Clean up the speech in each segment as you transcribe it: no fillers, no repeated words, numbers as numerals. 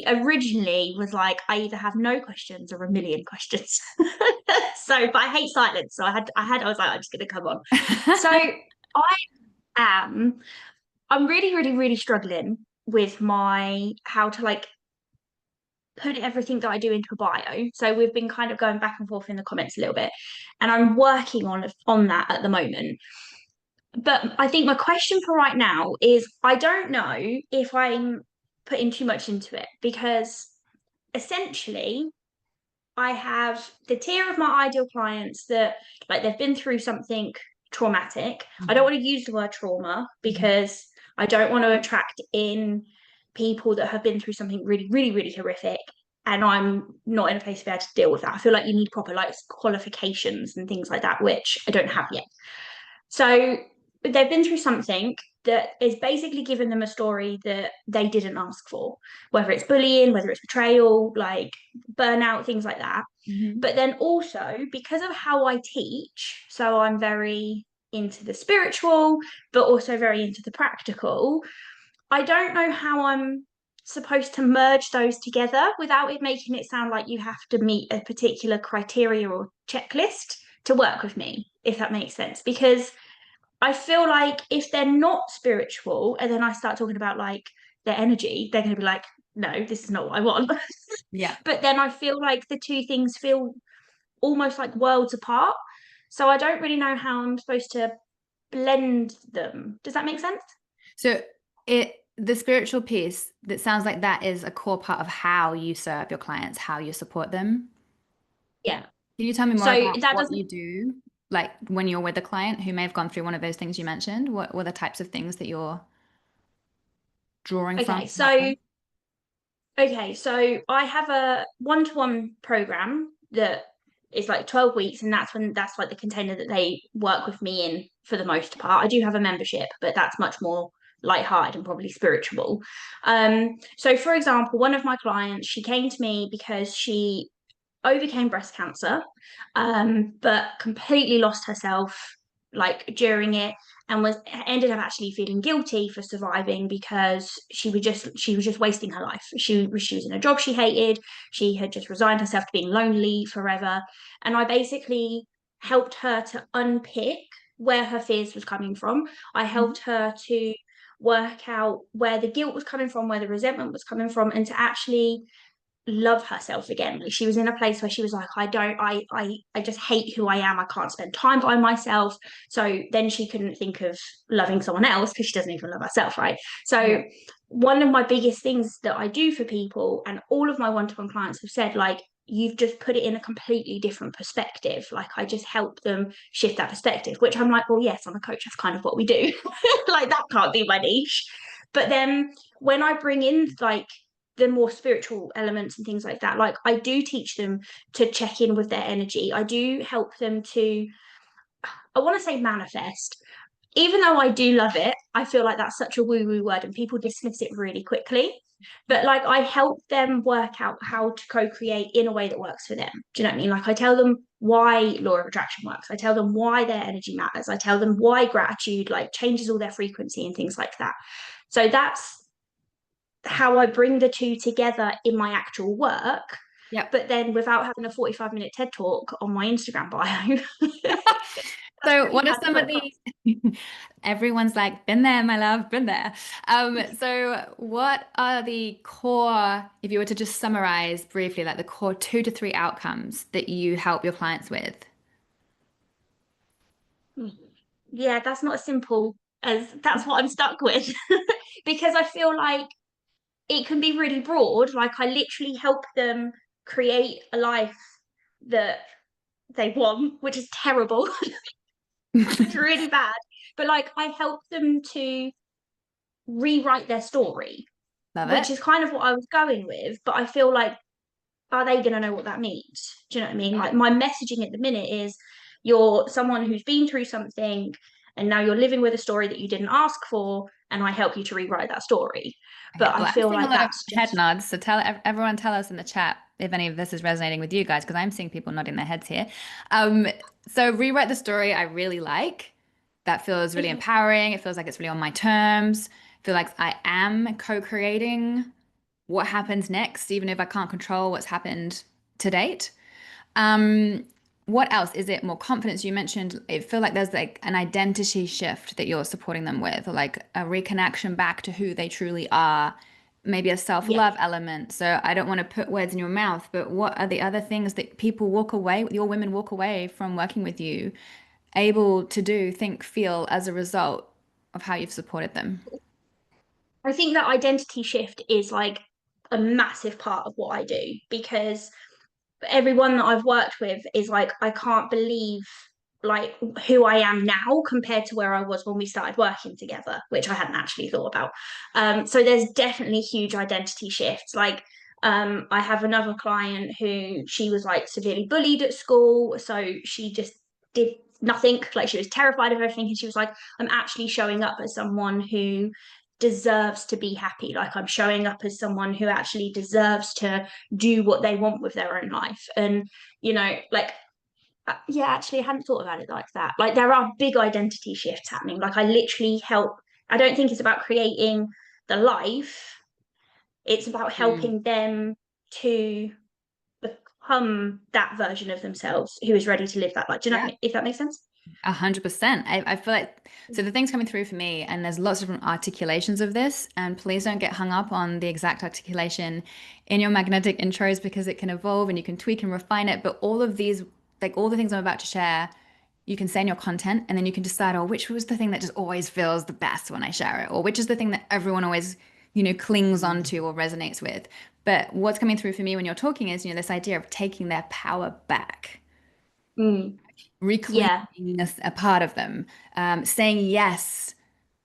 originally was like, I either have no questions or a million questions. So, but I hate silence. So I was like, I'm just gonna come on. So I am, I'm really, really, really struggling with my how to like put everything that I do into a bio. So we've been kind of going back and forth in the comments a little bit, and I'm working on that at the moment. But I think my question for right now is I don't know if I'm putting too much into it because essentially I have the tier of my ideal clients that like they've been through something traumatic. I don't want to use the word trauma because I don't want to attract in people that have been through something really, really, really horrific. And I'm not in a place to be able to deal with that. I feel like you need proper like qualifications and things like that, which I don't have yet. So they've been through something that is basically giving them a story that they didn't ask for, whether it's bullying, whether it's betrayal, like burnout, things like that. Mhm. But then also because of how I teach, so I'm very into the spiritual, but also very into the practical. I don't know how I'm supposed to merge those together without it making it sound like you have to meet a particular criteria or checklist to work with me, if that makes sense. Because I feel like if they're not spiritual and then I start talking about like their energy, they're going to be like, no, this is not what I want. Yeah. But then I feel like the two things feel almost like worlds apart. So I don't really know how I'm supposed to blend them. Does that make sense? So the spiritual piece, that sounds like that is a core part of how you serve your clients, how you support them. Yeah. Can you tell me more So about that what doesn't, you do? Like when you're with a client who may have gone through one of those things you mentioned, what were the types of things that you're drawing from okay. to help them? So I have a one-to-one program that is like 12 weeks, and that's like the container that they work with me in for the most part. I do have a membership, but that's much more light-hearted and probably spiritual. So for example, one of my clients, she came to me because she overcame breast cancer, but completely lost herself like during it and was ended up actually feeling guilty for surviving because she was just wasting her life. She was in a job she hated. She had just resigned herself to being lonely forever. And I basically helped her to unpick where her fears was coming from. I Mhm. helped her to work out where the guilt was coming from, where the resentment was coming from, and to actually love herself again. Like she was in a place where she was like, I just hate who I am. I can't spend time by myself. So then she couldn't think of loving someone else because she doesn't even love herself, right? Yeah. So one of my biggest things that I do for people, and all of my one-to-one clients have said, like, you've just put it in a completely different perspective. Like I just help them shift that perspective, which I'm like, well, yes, I'm a coach. That's kind of what we do. Like that can't be my niche. But then when I bring in like the more spiritual elements and things like that, like I do teach them to check in with their energy. I do help them to, I want to say manifest. Even though I do love it, I feel like that's such a woo woo word and people dismiss it really quickly. But like I help them work out how to co create in a way that works for them. Do you know what I mean? Like I tell them why law of attraction works. I tell them why their energy matters. I tell them why gratitude like changes all their frequency and things like that. So that's how I bring the two together in my actual work, Yep. but then without having a 45-minute TED talk on my Instagram bio. That's So really what are hard to some put of the across. everyone's like, been there, my love, been there. So what are the core, if you were to just summarize briefly, like the core 2 to 3 outcomes that you help your clients with? Yeah, that's not as simple as that's what I'm stuck with because I feel like it can be really broad. Like I literally help them create a life that they want, which is terrible. It's really bad. But like I help them to rewrite their story, Love which it. is kind of what I was going with. But I feel like, are they going to know what that means? Do you know what I mean? Like my messaging at the minute is you're someone who's been through something and now you're living with a story that you didn't ask for, and I help you to rewrite that story. Okay. But I Well, I'm feel seeing a like lot of that's head just nods. So tell everyone, tell us in the chat if any of this is resonating with you guys, because I'm seeing people nodding their heads here. Um, so rewrite the story I really like. That feels really okay. empowering. It feels like it's really on my terms. I feel like I am co-creating what happens next, even if I can't control what's happened to date. Um, what else? Is it more confidence? You mentioned it feel like there's like an identity shift that you're supporting them with, or like a reconnection back to who they truly are, maybe a Yeah. self-love element. So I don't want to put words in your mouth, but what are the other things that people walk away, your women walk away from working with you, able to do, think, feel as a result of how you've supported them? I think that identity shift is like a massive part of what I do, because everyone that I've worked with is like, I can't believe like who I am now compared to where I was when we started working together, which I hadn't actually thought about. So there's definitely huge identity shifts. Like, I have another client who, she was like severely bullied at school, so she just did nothing. Like, she was terrified of everything, and she was like, I'm actually showing up as someone who deserves to be happy. Like, I'm showing up as someone who actually deserves to do what they want with their own life. And, like, yeah, actually, I hadn't thought about it like that. Like, there are big identity shifts happening. Like, I literally help. I don't think it's about creating the life, it's about Mm. helping them to become that version of themselves who is ready to live that life. Do you know Yeah. if that makes sense? 100%. I feel like so the things coming through for me, and there's lots of different articulations of this, and please don't get hung up on the exact articulation in your magnetic intros because it can evolve and you can tweak and refine it. But all of these, like all the things I'm about to share, you can say in your content, and then you can decide, oh, which was the thing that just always feels the best when I share it, or which is the thing that everyone always, clings onto or resonates with. But what's coming through for me when you're talking is, this idea of taking their power back, Mm, yeah, reclaiming a part of them, saying yes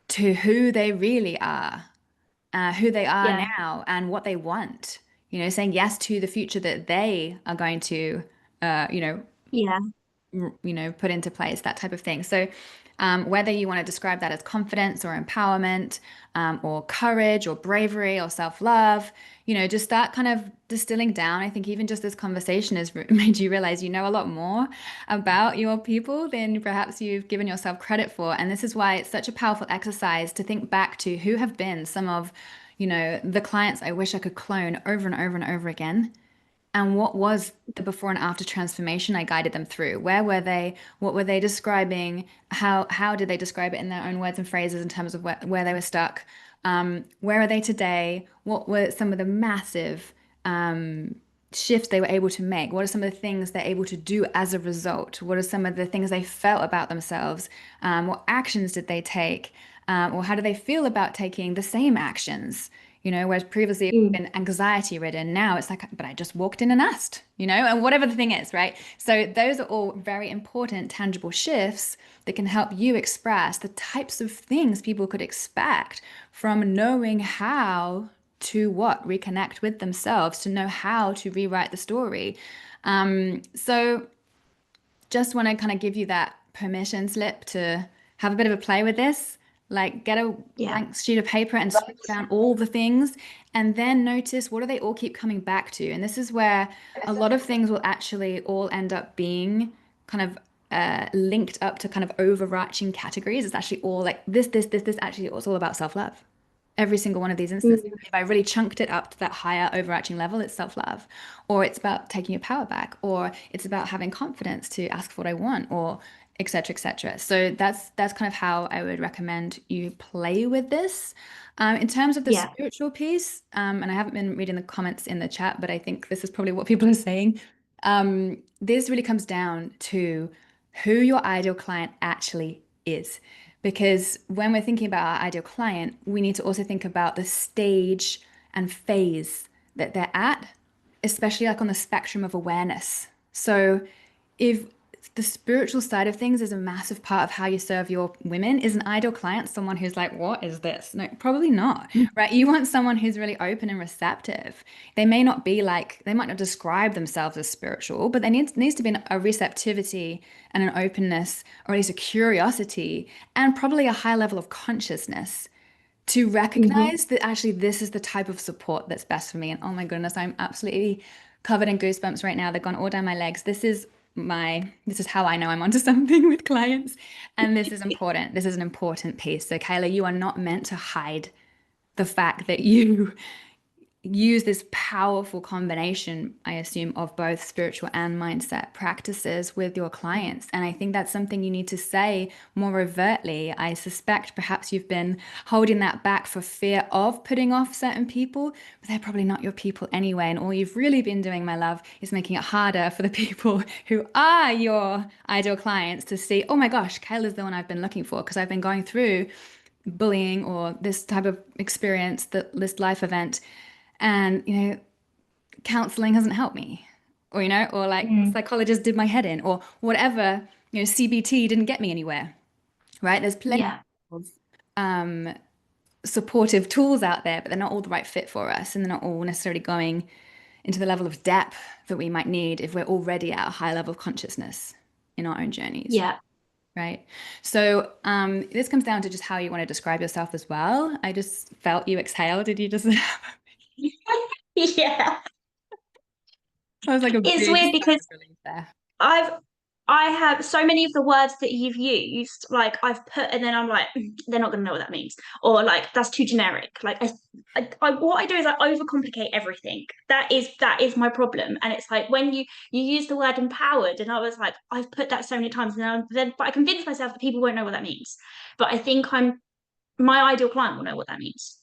to who they really are, who they are yeah, now, and what they want. Saying yes to the future that they are going to, uh, you know, yeah, put into place, that type of thing. So, whether you want to describe that as confidence or empowerment, or courage or bravery or self-love, just start kind of distilling down. I think even just this conversation has made you realize you know a lot more about your people than perhaps you've given yourself credit for. And this is why it's such a powerful exercise to think back to who have been some of, the clients I wish I could clone over and over and over again. And what was the before and after transformation I guided them through? Where were they? What were they describing? How did they describe it in their own words and phrases in terms of where they were stuck? Where are they today? What were some of the massive shifts they were able to make? What are some of the things they're able to do as a result? What are some of the things they felt about themselves? What actions did they take? Or how do they feel about taking the same actions? Whereas previously it mm, would have been anxiety ridden. Now it's like, but I just walked in and asked, and whatever the thing is, right? So those are all very important, tangible shifts that can help you express the types of things people could expect from knowing how to reconnect with themselves, to know how to rewrite the story. So just want to kind of give you that permission slip to have a bit of a play with this. Like get a yeah. blank sheet of paper and scribble down all the things, and then notice what do they all keep coming back to. And this is where a lot of things will actually all end up being kind of linked up to kind of overarching categories. It's actually all like this. Actually, it's all about self-love. Every single one of these instances. Mm, If I really chunked it up to that higher overarching level, it's self-love, or it's about taking your power back, or it's about having confidence to ask for what I want, or etc., etc. So that's kind of how I would recommend you play with this. In terms of the yeah. spiritual piece, and I haven't been reading the comments in the chat, but I think this is probably what people are saying. This really comes down to who your ideal client actually is. Because when we're thinking about our ideal client, we need to also think about the stage and phase that they're at, especially like on the spectrum of awareness. So if the spiritual side of things is a massive part of how you serve your women, is an ideal client someone who's like, what is this? No, probably not, right? You want someone who's really open and receptive. They may not be like, they might not describe themselves as spiritual, but there needs to be a receptivity and an openness, or at least a curiosity, and probably a high level of consciousness to Hmm. recognize that actually this is the type of support that's best for me. And oh my goodness, I'm absolutely covered in goosebumps right now. They've gone all down my legs. This is how I know I'm onto something with clients. And this is important. This is an important piece. So Kayla, you are not meant to hide the fact that you use this powerful combination, I assume, of both spiritual and mindset practices with your clients. And I think that's something you need to say more overtly. I suspect perhaps you've been holding that back for fear of putting off certain people, but they're probably not your people anyway. And all you've really been doing, my love, is making it harder for the people who are your ideal clients to see, oh my gosh, Kayla's the one I've been looking for because I've been going through bullying or this type of experience, this life event, and counseling hasn't helped me, or or like Mm. psychologist did my head in, or whatever, CBT didn't get me anywhere, right? There's plenty Yeah. of um supportive tools out there, but they're not all the right fit for us, and they're not all necessarily going into the level of depth that we might need if we're already at a high level of consciousness in our own journeys. Yeah. Right. So this comes down to just how you want to describe yourself as well. I just felt you exhale. Did you just? Yeah. That was like a It's big weird sigh because of relief there. I've I have so many of the words that you've used, like I've put, and then I'm like, they're not going to know what that means, or like that's too generic. Like what I do is I overcomplicate everything. That is my problem, and it's like when you use the word empowered, and I was like, I've put that so many times, and then but I convinced myself that people won't know what that means. But I think my ideal client will know what that means.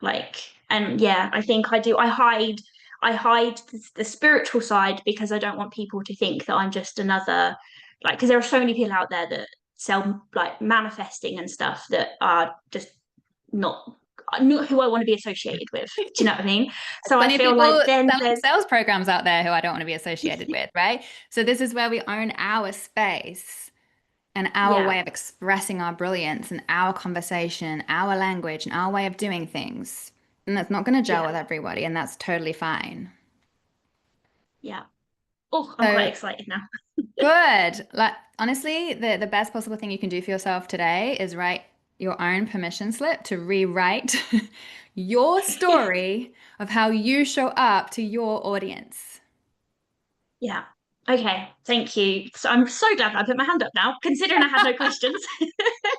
Like, and yeah, I think I do. I hide the spiritual side because I don't want people to think that I'm just another, like, because there are so many people out there that sell like manifesting and stuff that are just not not who I want to be associated with. Do you know what I mean? So I Plenty of feel people like then selling there's sales programs out there who I don't want to be associated with, right? So this is where we own our space and our yeah, way of expressing our brilliance and our conversation, our language, and our way of doing things. And that's not going to gel yeah, with everybody, and that's totally fine. yeah. Oh, I'm quite So excited now. good. Like honestly, the best possible thing you can do for yourself today is write your own permission slip to rewrite your story of how you show up to your audience. Yeah. Okay. Thank you. So I'm so glad I put my hand up now, considering I had no questions.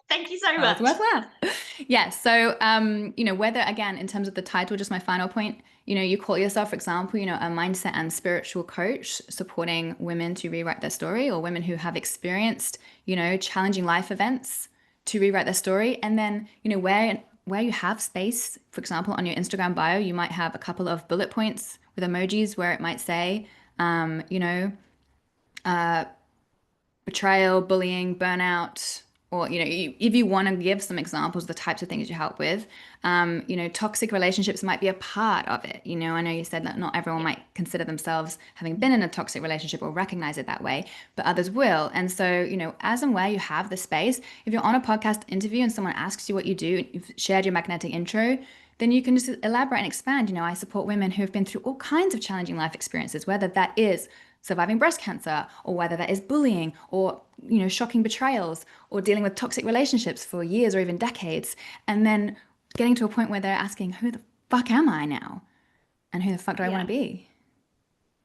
Thank you so That was much. worthwhile. Yes. So, whether again, in terms of the title, just my final point, you call yourself, for example, a mindset and spiritual coach supporting women to rewrite their story or women who have experienced, challenging life events to rewrite their story. And then, where you have space, for example, on your Instagram bio, you might have a couple of bullet points with emojis where it might say, um, you know, betrayal, bullying, burnout, or if you want to give some examples of the types of things you help with, toxic relationships might be a part of it. I know you said that not everyone Yeah. might consider themselves having been in a toxic relationship or recognize it that way, but others will. And so, as and where you have the space, if you're on a podcast interview and someone asks you what you do, you've shared your magnetic intro, then you can just elaborate and expand. I support women who have been through all kinds of challenging life experiences, whether that is surviving breast cancer or whether that is bullying or shocking betrayals or dealing with toxic relationships for years or even decades, and then getting to a point where they're asking, who the fuck am I now, and who the fuck do I want to Yeah. be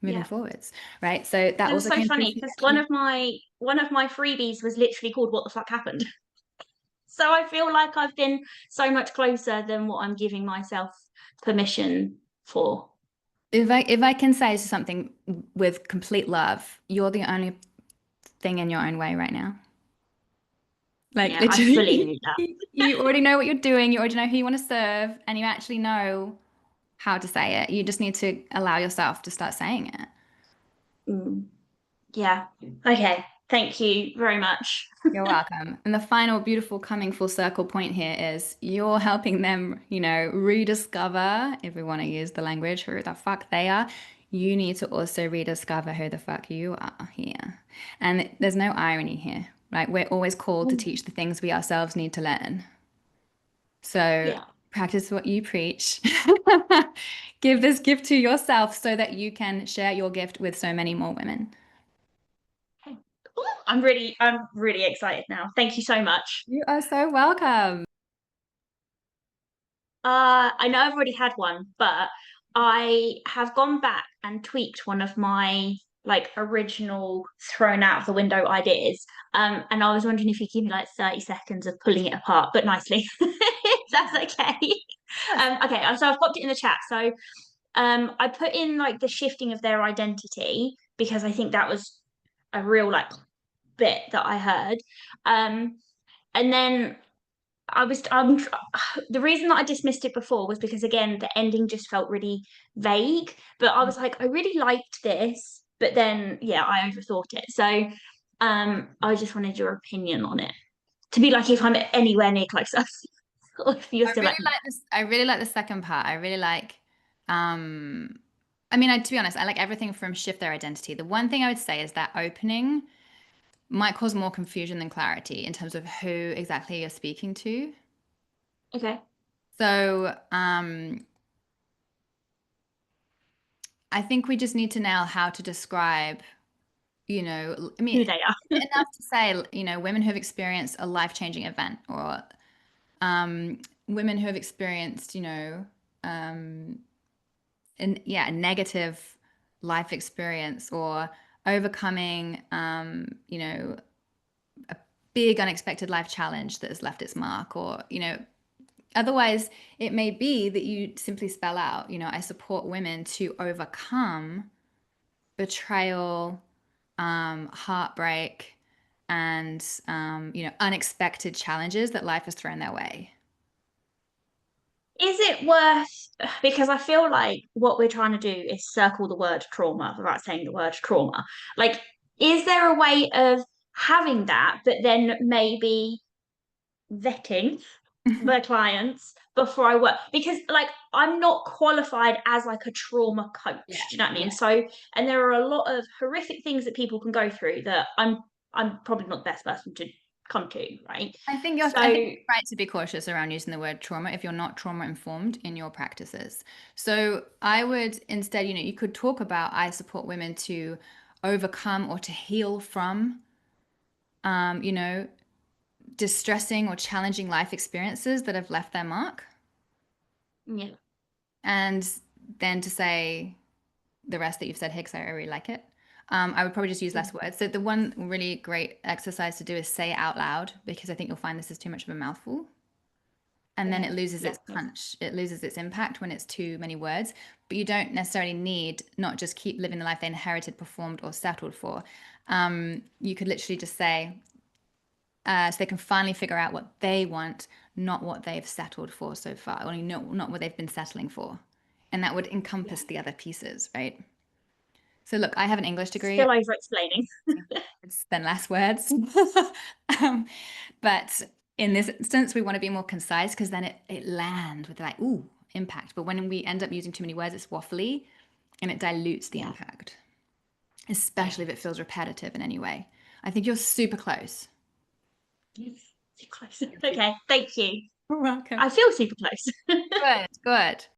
moving Yeah. forwards, right? So that It was also so came through funny for you, because one actually. of my freebies was literally called "What the fuck happened." So I feel like I've been so much closer than what I'm giving myself permission for. If I can say something with complete love, you're the only thing in your own way right now. Like Yeah, I fully literally, knew that. you already know what you're doing, you already know who you want to serve, and you actually know how to say it. You just need to allow yourself to start saying it. Mm, yeah. Okay. Thank you very much. You're welcome. And the final beautiful coming full circle point here is you're helping them, rediscover, if we want to use the language, who the fuck they are. You need to also rediscover who the fuck you are here. And there's no irony here, right? We're always called to Mm, teach the things we ourselves need to learn. So yeah. practice what you preach. Give this gift to yourself so that you can share your gift with so many more women. Okay. Ooh, I'm really excited now. Thank you so much. You are so welcome. I know I've already had one, but I have gone back and tweaked one of my like original thrown out of the window ideas. And I was wondering if you give me like 30 seconds of pulling it apart, but nicely. If that's okay. Yes. Okay, so I've popped it in the chat. So I put in like the shifting of their identity because I think that was a real like bit that I heard. And then the reason that I dismissed it before was because again the ending just felt really vague. But I was like, I really liked this, but then yeah, I overthought it. So I just wanted your opinion on it. To be like if I'm anywhere near closer. Or if you're I still really like, like this. I really like the second part. I really like, um, I mean, to be honest, I like everything from shift their identity. The one thing I would say is that opening might cause more confusion than clarity in terms of who exactly you're speaking to. okay, So, I think we just need to nail how to describe, I mean, who is they are. it enough to say, women who have experienced a life-changing event or women who have experienced, um, a negative life experience or overcoming, a big unexpected life challenge that has left its mark or, otherwise it may be that you simply spell out, I support women to overcome betrayal, heartbreak, and unexpected challenges that life has thrown their way. Is it worth, because I feel like what we're trying to do is circle the word trauma without saying the word trauma. Like, is there a way of having that, but then maybe vetting the clients before I work? Because like I'm not qualified as like a trauma Yeah, coach. Do you know what I mean? yeah. So, and there are a lot of horrific things that people can go through that I'm probably not the best person to come to, right? I think So you're right to be cautious around using the word trauma if you're not trauma informed in your practices. So I would instead, you could talk about I support women to overcome or to heal from, um, you know, distressing or challenging life experiences that have left their mark. yeah, And then to say the rest that you've said here, because I really like it. I would probably just use less words. So the one really great exercise to do is say it out loud because I think you'll find this is too much of a mouthful. And then it okay, loses yeah, its punch. It loses its impact when it's too many words. But you don't necessarily need not just keep living the life they inherited, performed, or settled for. You could literally just say, so they can finally figure out what they want, not what they've settled for so far, or not what they've been settling for. And that would yeah. encompass the other pieces, right? So look, I have an English degree. Still over explaining. It's then less words. um, but in this instance, we want to be more concise because then it lands with like, ooh, impact. But when we end up using too many words, it's waffly and it dilutes the Yeah, impact, yeah. especially if it feels repetitive in any way. I think you're super close. Yes, too close. Okay, thank you. You're welcome. I feel super close. Good, good.